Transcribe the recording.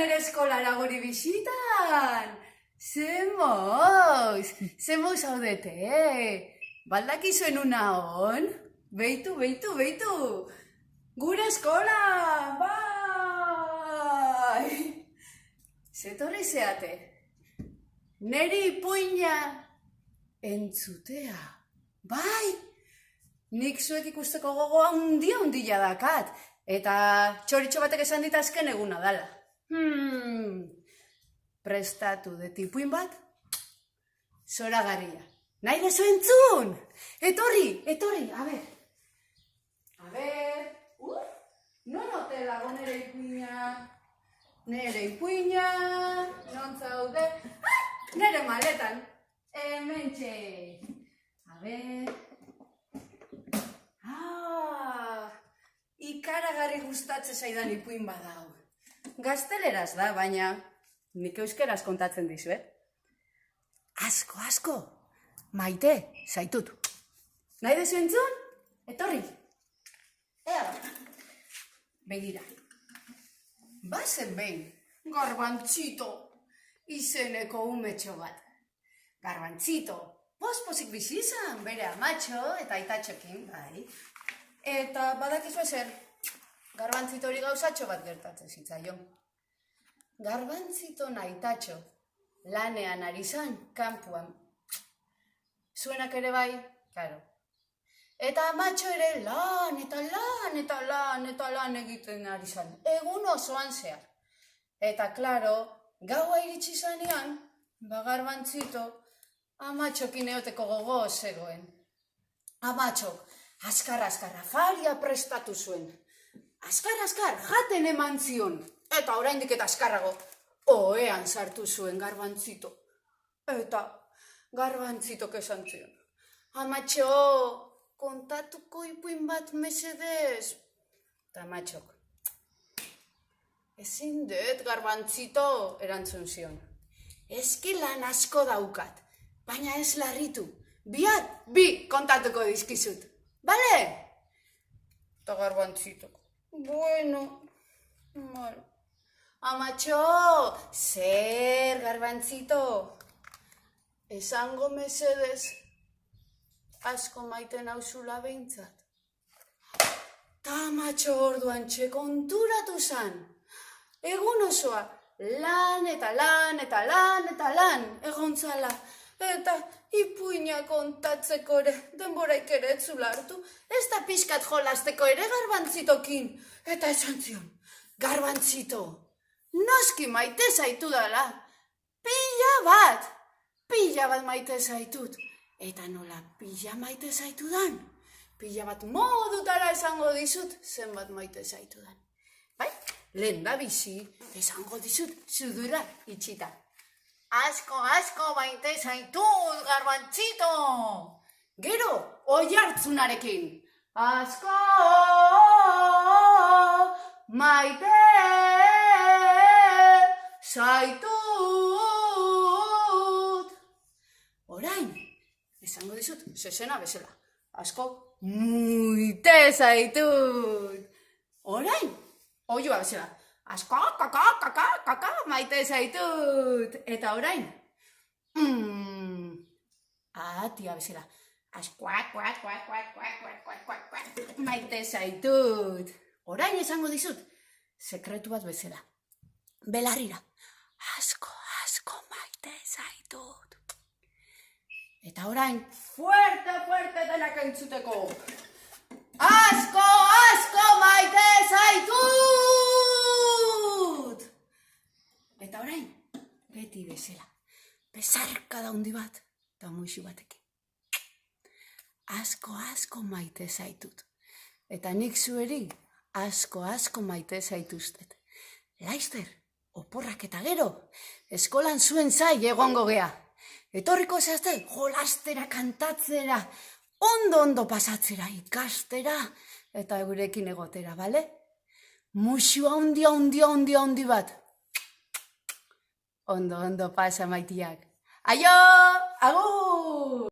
nere eskolara guri bisitan. Zemoz haudete. Baldakizuen una hon? Beitu. Gure eskola, bai! Zetorri zeate. Neri ipuina entzutea. Bai! Nik zuek ikusteko gogoa handia dakat. Eta txoritxo batek esan dit azken eguna dala. Prestatu det ipuin bat? Zoragarria. Nahi dezu entzun? Etorri, a ber. Non ote dago nere ipuina, non zaude? Nere maletan, hementxe. A ber. Ikaragarri gustatzen zaidan ipuin badau. Gazteleraz da, baina nik euskeraz kontatzen dizu, Asko, maite, zaitut. Nahi dezu entzun? Etorri. Ea, begira. Bazen behin, Garbantzito izeneko umetxo bat. Garbantzito, pospozik bizi izan, bere amatxo eta aitatxokin, bai. Eta badakizu ezer, Garbantzito hori gauzatxo bat gertatzen zitzaion. Garbantzito aitatxo lanean ari zan, kanpuan. Zuenak ere bai, karo. Eta amatxo ere lan egiten ari zan. Egun osoan zehar. Eta, klaro, gaua iritsi zanean, Garbantzito amatxokin eoteko gogo zegoen. Amatxok, azkar, afaria prestatu zuen. Azkar, jaten eman zion. Eta oraindik eta azkarrago, ohean sartu zuen Garbantzito. Eta Garbantzitok esan zion. Amatxo, kontatuko ipuin bat mesedez. Eta amatxok, ezin dut, Garbantzito, erantzun zion. Eski lan asko daukat, baina ez larritu. Bi kontatuko dizkizut. Bale? Eta Garbantzitok, bueno, malo. Amatxo, zer, Garbantzito? Esango mesedez, asko maiten hauzula behintzat. Ta amatxo orduan konturatu zan. Egun osoa, lan egontzala. Eta ipuina kontatzeko ere, denboraik ere etzula hartu. Ez da pixkat jolasteko ere Garbantzitokin. Eta esan zion, Garbantzito, noski maite zaitu dala. Pila bat maite zaitut. Eta nola pila maite zaitudan? Pila bat modutara esango dizut zenbat maite zaitudan. Bai, lehen da bizi esango dizut zudura itxita. Asko maite zaitut, Garbantzito. Gero, oihartzunarekin. Asko maite zaitut. Orain, esango dizut, zezena bezala. Asko muite zaitut. Orain, oioa bezala. Asko, kaka, maite zaitut. Eta orain, atia bezala. Asko, maite zaitut. Orain esango dizut, sekretu bat bezala. Belarrira, asko maite zaitut. Eta orain, fuerte denak entzuteko. Asko maite zaitut! Eta orain, beti bezala, bezarka daundi bat, eta muixu batekin. Asko maite zaitut. Eta nik zueri, asko maite zaituztet. Laister, oporrak eta gero, eskolan zuen zai egongo gea. Etorriko zehazte, jolastera, kantatzera, ondo pasatzera, ikastera, eta eurekin egotera, bale? Muxua handi bat. Ondo pasa maitiak. Aio, agur!